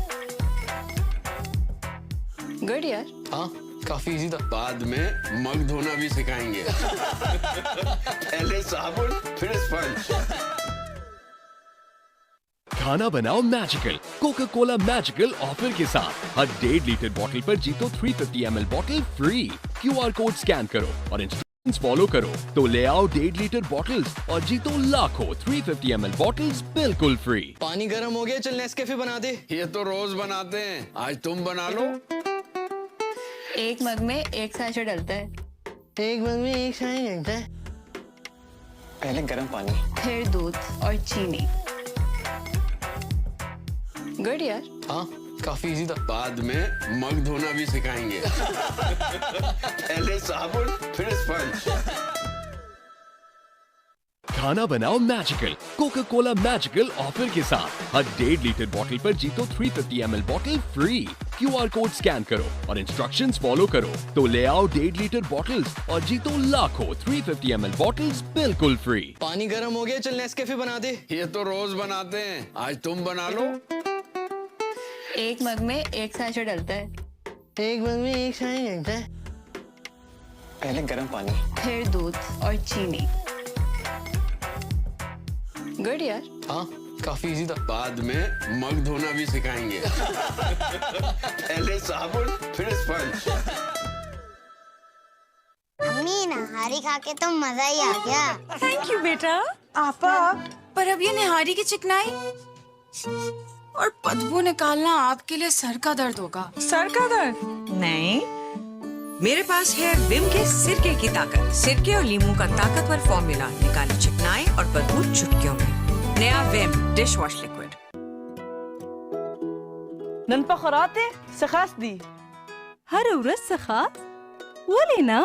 Speaker 11: गुड यार।
Speaker 18: हाँ काफी इजी था।
Speaker 14: बाद में मग धोना भी सिखाएंगे। पहले साबुन फिर स्पंज।
Speaker 2: खाना बनाओ magical Coca Cola magical offer के साथ। हर 1.5 लीटर बॉटल पर जीतो 350 ml bottle free. QR code scan करो और इंस्ट्रक्शंस फॉलो करो तो ले आओ 1.5 लीटर बॉटल्स और जीतो लाखों 350 ml बॉटल्स बिल्कुल फ्री।
Speaker 18: पानी गर्म हो गया, चल नेस्कैफे बना दे।
Speaker 14: ये तो रोज बनाते हैं, आज तुम बना लो।
Speaker 11: एक मग में एक सैशे डलता है।
Speaker 15: एक मग में एक शाही डलता है। पहले गर्म पानी,
Speaker 11: फिर दूध और चीनी। गुड यार।
Speaker 18: हाँ काफी इजी था।
Speaker 14: बाद में मग धोना भी सिखाएंगे। पहले साबुन फिर स्पंज।
Speaker 2: खाना बनाओ magical Coca Cola magical offer के साथ। हर 1.5 लीटर बॉटल पर जीतो 350 ml bottle free. QR code scan करो और इंस्ट्रक्शंस फॉलो करो तो ले आओ 1.5 लीटर बॉटल्स और जीतो लाखों 350 ml बॉटल्स बिल्कुल फ्री।
Speaker 18: पानी गर्म हो गया, चल नेस्कैफे बना दे।
Speaker 14: ये तो रोज बनाते हैं, आज तुम बना लो।
Speaker 11: एक मग में एक सैशे डलता है।
Speaker 15: एक मग में एक शाही डलता है। पहले गर्म पानी,
Speaker 11: फिर दूध और चीनी। गुड यार।
Speaker 18: हाँ काफी इजी था।
Speaker 14: बाद में मग धोना भी सिखाएंगे। पहले साबुन फिर स्पंज।
Speaker 4: अम्मी नहारी खा के तो मजा ही आ गया।
Speaker 5: थैंक यू बेटा। आपा, पर अब ये निहारी की चिकनाई और बदबू निकालना आपके लिए सर का दर्द होगा।
Speaker 6: सर का दर्द? नहीं, मेरे पास है विम के सिरके की ताकत। सिरके और लीमू का ताकतवर फॉर्मूला निकाले चिकनाई और बदबू चुटकियों में। नया विम डिश वॉश लिक्विड।
Speaker 21: ननपा खराते सखास दी।
Speaker 22: हर औरत सखास वो लेना।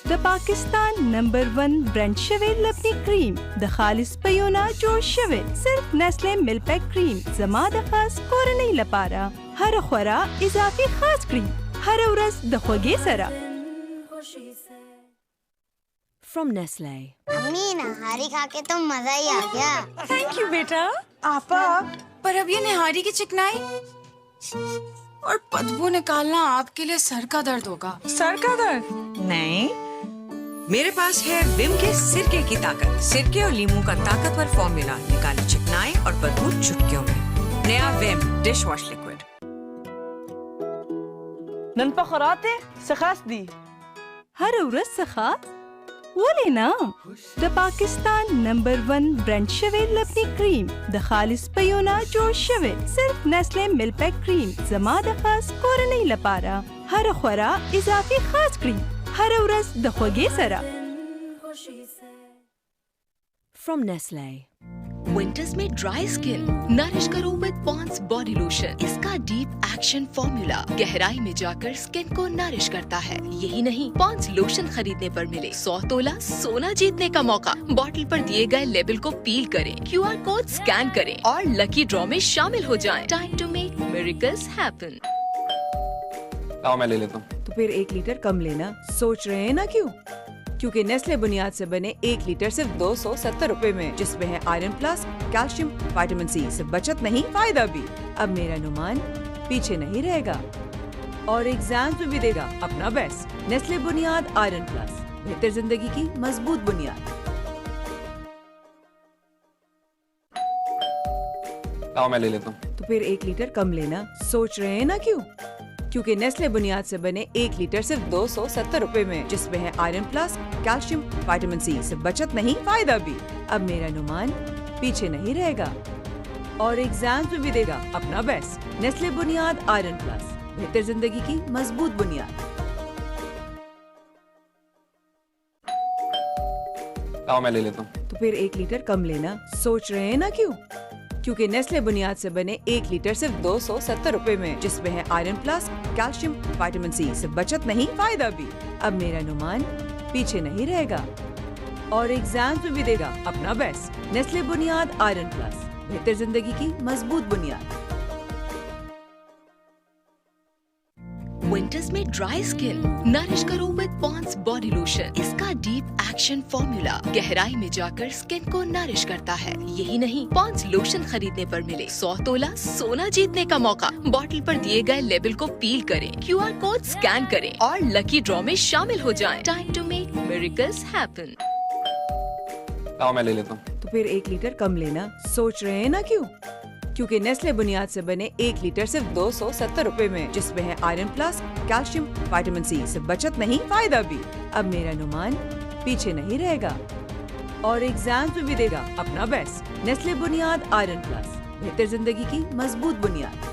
Speaker 22: द पाकिस्तान नंबर 1 ब्रांड शवेद लबनी क्रीम द खालिस पयोना जो शवेद सिर्फ नेस्ले मिल्क पैक क्रीम जमाद खास कोर नहीं लपारा हर खुरा इजाफी खास क्रीम हर औरत दखोगे सरा।
Speaker 20: From Nestle.
Speaker 4: अम्मी नहारी खा के तो मजा ही आ गया।
Speaker 5: थैंक यू बेटा। आपा, पर अब ये निहारी की चिकनाई और बदबू निकालना आपके लिए सर का दर्द होगा।
Speaker 6: सर का दर्द? नहीं, मेरे पास है विम के सिरके की ताकत। सिरके और लीमू का ताकतवर फॉर्मूला निकाले चिकनाई और बदबू चुटकियों में। नया विम डिश वॉश लिक्विड।
Speaker 21: ननपा खराते सखास दी।
Speaker 22: हर औरत सखास वो लेना। द पाकिस्तान नंबर 1 ब्रांड शवेद लबनी क्रीम द खालिस पयोना जो शवेद सिर्फ नेस्ले मिल्क पैक क्रीम जमाद खास कोर नहीं लपारा हर खुरा इजाफी खास क्रीम हर औरत दखोगे सरा।
Speaker 20: From Nestle.
Speaker 13: विंटर्स में ड्राई स्किन नरिश करो विद पॉन्ड्स बॉडी लोशन। इसका डीप एक्शन फॉर्मूला गहराई में जाकर स्किन को नरिश करता है। यही नहीं, पॉन्ड्स लोशन खरीदने पर मिले 100 तोला सोना जीतने का मौका। बॉटल पर दिए गए लेबल को पील करें, QR कोड स्कैन करें और लकी ड्रॉ में शामिल हो जाएं। Time to make miracles happen.
Speaker 9: आओ मैं ले लेता हूँ।
Speaker 16: तो फिर 1 लीटर कम लेना। सोच रहे हैं ना क्यों? क्योंकि नेस्ले बुनियाद से बने 1 लीटर सिर्फ 270 रुपए में, जिसमें है iron plus, calcium, vitamin C. सिर्फ बचत नहीं, फायदा भी। अब मेरा नुमान पीछे नहीं रहेगा और एग्जाम्स में भी देगा अपना बेस्ट। नेस्ले बुनियाद आयरन प्लस, बेहतर जिंदगी की मजबूत बुनियाद।
Speaker 9: आओ मैं ले लेता हूँ।
Speaker 16: तो फिर 1 लीटर कम लेना। सोच रहे हैं ना क्यों? क्योंकि नेस्ले बुनियाद से बने 1 लीटर सिर्फ 270 रुपए में, जिसमें है iron plus, calcium, vitamin C. सिर्फ बचत नहीं, फायदा भी। अब मेरा नुमान पीछे नहीं रहेगा और एग्जाम्स में भी देगा अपना बेस्ट। नेस्ले बुनियाद आयरन प्लस, बेहतर जिंदगी की मजबूत बुनियाद।
Speaker 9: आओ मैं ले लेता हूँ।
Speaker 16: तो फिर 1 लीटर कम लेना। सोच रहे हैं ना क्यों? क्योंकि नेस्ले बुनियाद से बने 1 लीटर सिर्फ 270 रुपए में, जिसमें है iron plus, calcium, vitamin C. सिर्फ बचत नहीं, फायदा भी। अब मेरा नुमान पीछे नहीं रहेगा और एग्जाम्स में भी देगा अपना बेस्ट। नेस्ले बुनियाद आयरन प्लस, बेहतर जिंदगी की मजबूत बुनियाद।
Speaker 13: विंटर्स में ड्राई स्किन नरिश करो विद पॉन्ड्स बॉडी लोशन। इसका डीप एक्शन फॉर्मूला गहराई में जाकर स्किन को नरिश करता है। यही नहीं, पॉन्ड्स लोशन खरीदने पर मिले 100 तोला सोना जीतने का मौका। बॉटल पर दिए गए लेबल को पील करें, QR कोड स्कैन करें और लकी ड्रॉ में शामिल हो जाएं। Time to make miracles happen.
Speaker 9: आओ मैं ले लेता हूँ।
Speaker 16: तो फिर 1 लीटर कम लेना। सोच रहे हैं ना क्यों? क्योंकि नेस्ले बुनियाद से बने 1 लीटर सिर्फ 270 रुपए में, जिसमें है iron plus, calcium, vitamin C. सिर्फ बचत नहीं, फायदा भी। अब मेरा नुमान पीछे नहीं रहेगा और एग्जाम्स में भी देगा अपना बेस्ट। नेस्ले बुनियाद आयरन प्लस, बेहतर जिंदगी की मजबूत बुनियाद।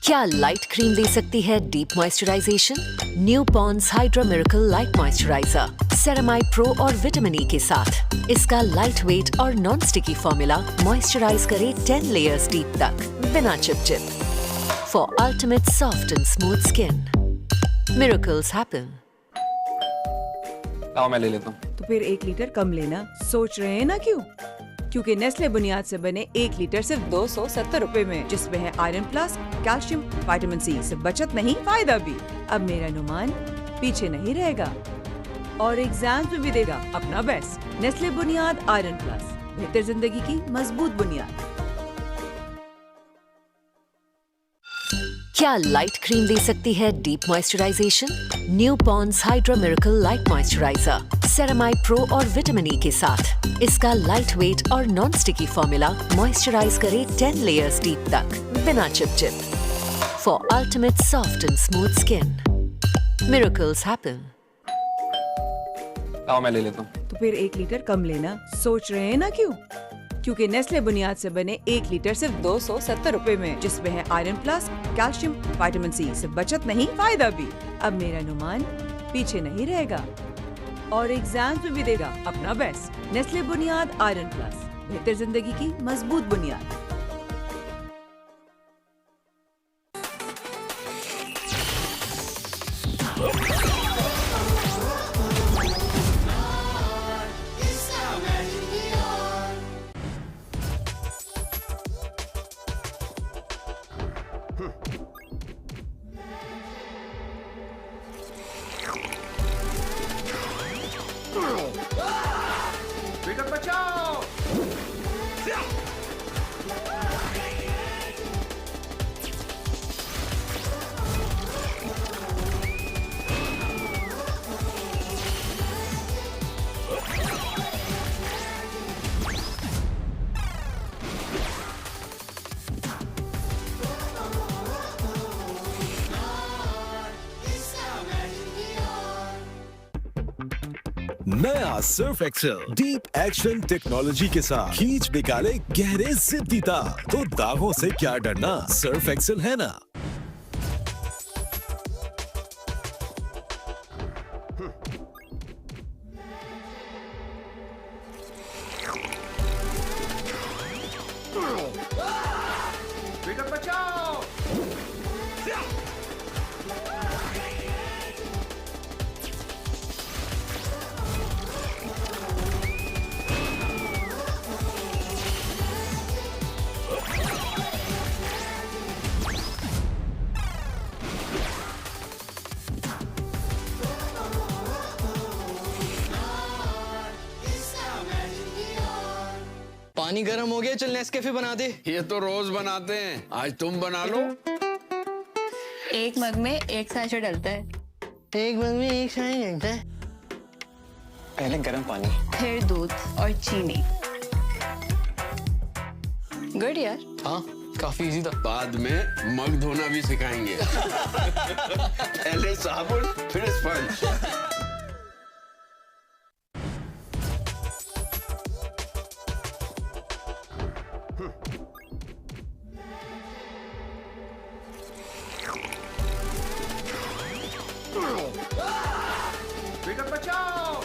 Speaker 23: क्या लाइट क्रीम दे सकती है deep moisturisation? New Pond's hydra miracle light moisturiser ceramide pro और विटामिन ई के साथ। इसका लाइट वेट और नॉन स्टिकी फॉर्मूला मॉइस्चराइज करे 10 लेयर्स डीप तक बिना चिपचिप। For ultimate soft and smooth skin, miracles happen.
Speaker 9: आओ मैं ले लेता हूँ।
Speaker 16: तो फिर 1 लीटर कम लेना। सोच रहे हैं ना क्यों? क्योंकि नेस्ले बुनियाद से बने 1 लीटर सिर्फ 270 रुपए में, जिसमें है iron plus, calcium, vitamin C. सिर्फ बचत नहीं, फायदा भी। अब मेरा नुमान पीछे नहीं रहेगा और एग्जाम्स में भी देगा अपना बेस्ट। नेस्ले बुनियाद आयरन प्लस, बेहतर जिंदगी की मजबूत बुनियाद।
Speaker 23: क्या लाइट क्रीम दे सकती है deep moisturisation? New Pond's hydra miracle light moisturiser ceramide pro और विटामिन ई के साथ। इसका लाइट वेट और नॉन स्टिकी फॉर्मूला मॉइस्चराइज करे 10 लेयर्स डीप तक बिना चिपचिप। For ultimate soft and smooth skin, miracles happen.
Speaker 9: आओ मैं ले लेता हूँ।
Speaker 16: तो फिर 1 लीटर कम लेना। सोच रहे हैं ना क्यों? क्योंकि नेस्ले बुनियाद से बने 1 लीटर सिर्फ 270 रुपए में, जिसमें है iron plus, calcium, vitamin C. सिर्फ बचत नहीं, फायदा भी। अब मेरा नुमान पीछे नहीं रहेगा और एग्जाम्स में भी देगा अपना बेस्ट। नेस्ले बुनियाद आयरन प्लस, बेहतर जिंदगी की मजबूत बुनियाद।
Speaker 7: बेटा बचाओ।
Speaker 10: नया Surf Excel deep action technology के साथ खींच निकाले गहरे जिद्दी दाग। तो दागों से क्या डरना, सर्फ एक्सेल है ना।
Speaker 18: पानी गर्म हो गया, चल नेस्कैफे बना दे।
Speaker 14: ये तो रोज बनाते हैं, आज तुम बना लो।
Speaker 11: एक मग में एक सैशे डलता है।
Speaker 15: एक मग में एक शाही घंटा है।
Speaker 7: पहले गर्म पानी,
Speaker 11: फिर दूध और चीनी। गुड यार।
Speaker 18: हाँ, काफी इजी था।
Speaker 14: बाद में मग धोना भी सिखाएंगे। पहले साबुन फिर स्पंज।
Speaker 7: बेटा बचाओ।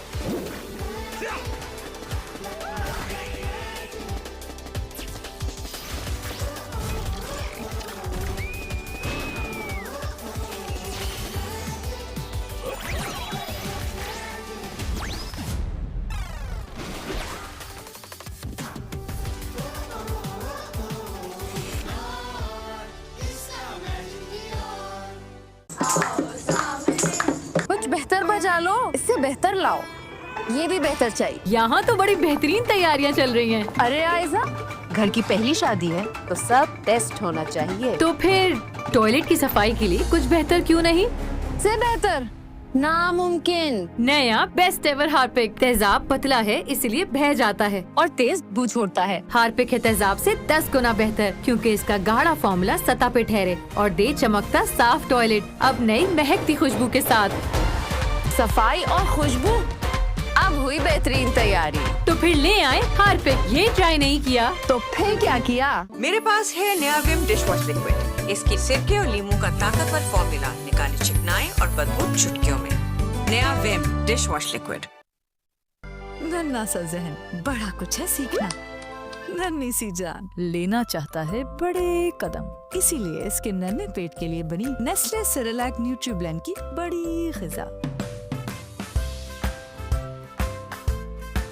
Speaker 1: कुछ बेहतर बजा लो, इससे बेहतर लाओ। ये भी बेहतर चाहिए।
Speaker 20: यहाँ तो बड़ी बेहतरीन तैयारियाँ चल रही हैं।
Speaker 1: अरे आयजा, घर की पहली शादी है तो सब टेस्ट होना चाहिए।
Speaker 20: तो फिर टॉयलेट की सफाई के लिए कुछ बेहतर क्यों नहीं?
Speaker 1: से बेहतर नामुमकिन।
Speaker 20: नया बेस्ट एवर हार्पिक। तेजाब पतला है इसलिए बह जाता है
Speaker 1: और तेज बू छोड़ता है।
Speaker 20: हार्पिक है तेजाब से 10 गुना बेहतर, क्योंकि इसका गाढ़ा फॉर्मूला सतह पे ठहरे और दे चमकता साफ टॉयलेट। अब नई महकती खुशबू के साथ।
Speaker 1: सफाई और खुशबू, अब हुई बेहतरीन तैयारी।
Speaker 20: तो फिर ले आए हार्पिक। ये ट्राई नहीं किया
Speaker 1: तो फिर क्या किया?
Speaker 6: मेरे पास है नया विम डिश वॉश लिक्विड। इसकी सिरके और लीमू का ताकतवर फॉर्मूला निकाले चिकनाई और बदबू चुटकियों में। नया विम डिश वॉश लिक्विड।
Speaker 1: नन्हा सा जहन, बड़ा कुछ है सीखना। नन्ही सी जान, लेना चाहता है बड़े कदम। इसीलिए इसके नन्हे पेट के लिए बनी नेस्ले सेरेलैक न्यूट्रीब्लेंड की बड़ी ग़िज़ा।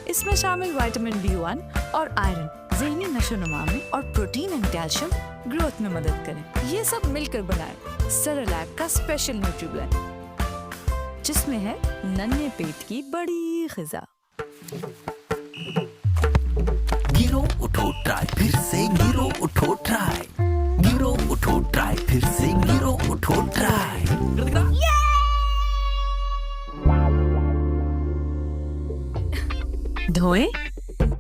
Speaker 1: इसमें शामिल विटामिन B1 और आयरन ज़हनी नशोनुमा में और प्रोटीन एंड कैल्शियम ग्रोथ में मदद करें। ये सब मिलकर बनाए सेरेलैक का स्पेशल न्यूट्रीब्लेंड, जिसमें है नन्हे पेट की बड़ी ग़िज़ा।
Speaker 8: गिरो उठो ट्राई फिर से गिरो उठो ट्राई। गिरो उठो ट्राई फिर से गिरो उठो ट्राई।
Speaker 1: धोएं।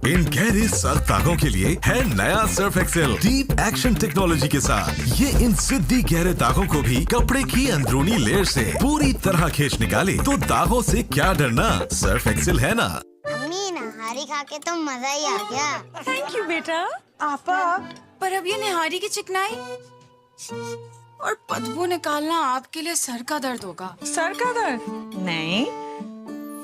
Speaker 10: इन गहरे सख्त दागों के लिए है नया Surf Excel deep action technology के साथ। ये इन सिद्धि गहरे दागों को भी कपड़े की अंदरूनी लेयर से पूरी तरह खींच निकाले। तो दागों से क्या डरना, सर्फ एक्सेल है ना।
Speaker 4: अम्मी नहारी खा के तो मजा ही आ गया।
Speaker 5: थैंक यू बेटा। आपा, पर अब ये निहारी की चिकनाई और बदबू निकालना आपके लिए सर का दर्द होगा।
Speaker 16: सर का दर्द?
Speaker 6: नहीं,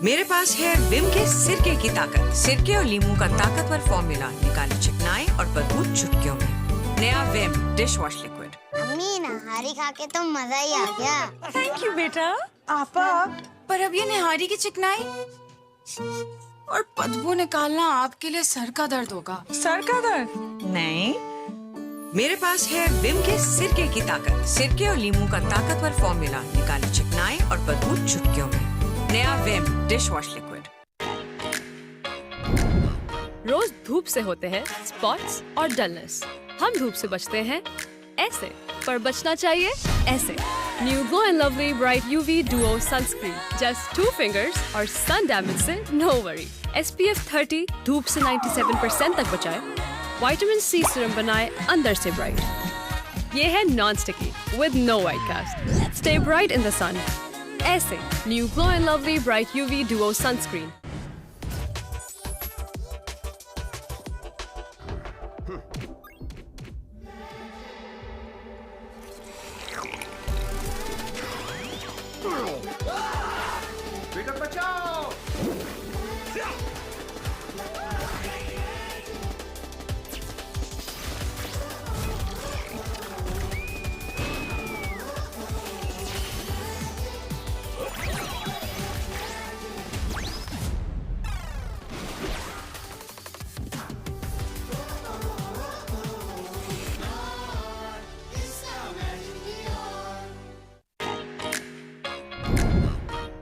Speaker 6: मेरे पास है विम के सिरके की ताकत। सिरके और लीमू का ताकतवर फॉर्मूला निकाले चिकनाई और बदबू चुटकियों में। नया विम डिश वॉश लिक्विड।
Speaker 4: अम्मी नहारी खा के तो मजा ही आ गया।
Speaker 5: थैंक यू बेटा। आपा, पर अब ये निहारी की चिकनाई और बदबू निकालना आपके लिए सर का दर्द होगा।
Speaker 16: सर का दर्द?
Speaker 6: नहीं, मेरे पास है विम के सिरके की ताकत। सिरके और लीमू का ताकतवर फॉर्मूला निकाले चिकनाई और बदबू चुटकियों में। नया विम डिश वॉश लिक्विड।
Speaker 3: रोज धूप से होते हैं स्पॉट्स और डलनेस। हम धूप से बचते हैं ऐसे, पर बचना चाहिए ऐसे। New Glow and Lovely bright UV duo sunscreen, just 2 fingers और सन डैमेज से नो वरी। SPF 30 धूप से 97% तक बचाए। विटामिन C सीरम बनाए अंदर से ब्राइट। ये है non sticky with no white cast. Stay bright in the sun ऐसे। New Glow and Lovely bright UV duo sunscreen.
Speaker 7: बेटा बचाओ।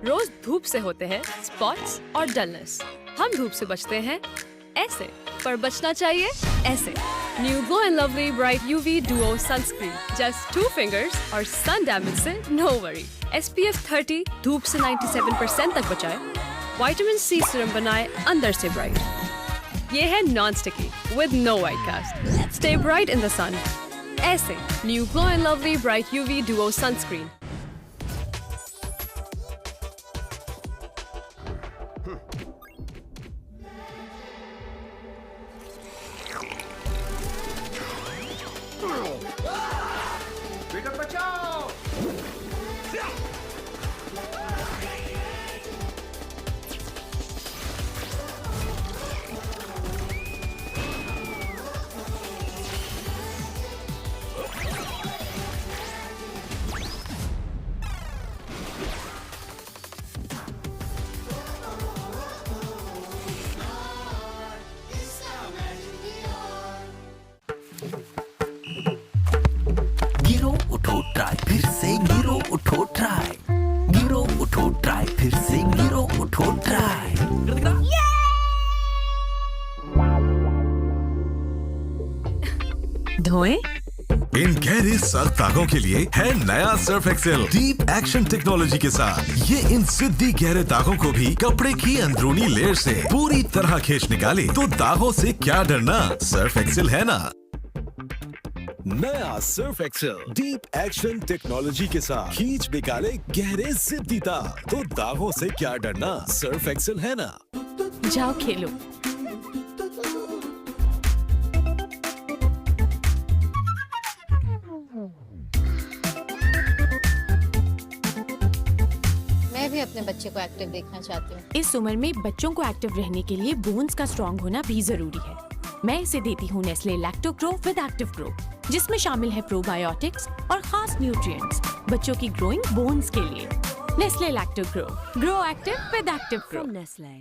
Speaker 3: रोज धूप से होते हैं स्पॉट्स और डलनेस। हम धूप से बचते हैं ऐसे, पर बचना चाहिए ऐसे। New Glow and Lovely bright UV duo sunscreen, just 2 fingers और सन डैमेज से नो वरी। SPF 30 धूप से 97% तक बचाए, विटामिन C सीरम बनाए अंदर से ब्राइट। ये है non sticky with no white cast, stay bright in the sun ऐसे। New Glow and Lovely bright UV duo sunscreen.
Speaker 7: बेटा बचाओ।
Speaker 8: गिरो उठो ट्राई फिर से गिरो उठो ट्राई, गिरो उठो ट्राई फिर से गिरो उठो ट्राई।
Speaker 16: धोएं?
Speaker 10: इन गहरे सख्त दागों के लिए है नया Surf Excel deep action technology के साथ। ये इन सिद्धि गहरे दागों को भी कपड़े की अंदरूनी लेयर से पूरी तरह खींच निकाले। तो दागों से क्या डरना, सर्फ एक्सेल है ना।
Speaker 12: नया Surf Excel deep action technology के साथ खींच निकाले गहरे जिद्दी दाग। तो दागों से क्या डरना, सर्फ एक्सेल है ना।
Speaker 20: जाओ खेलो।
Speaker 11: मैं भी अपने बच्चे को एक्टिव देखना चाहती हूँ।
Speaker 20: इस उम्र में बच्चों को एक्टिव रहने के लिए बोन्स का स्ट्रॉन्ग होना भी जरूरी है। मैं इसे देती हूँ Nestle lacto grow with active grow, जिसमें शामिल है प्रोबायोटिक्स और खास न्यूट्रिएंट्स बच्चों की ग्रोइंग बोन्स के लिए। Nestle Lactogrow, grow active with active grow. Nestle.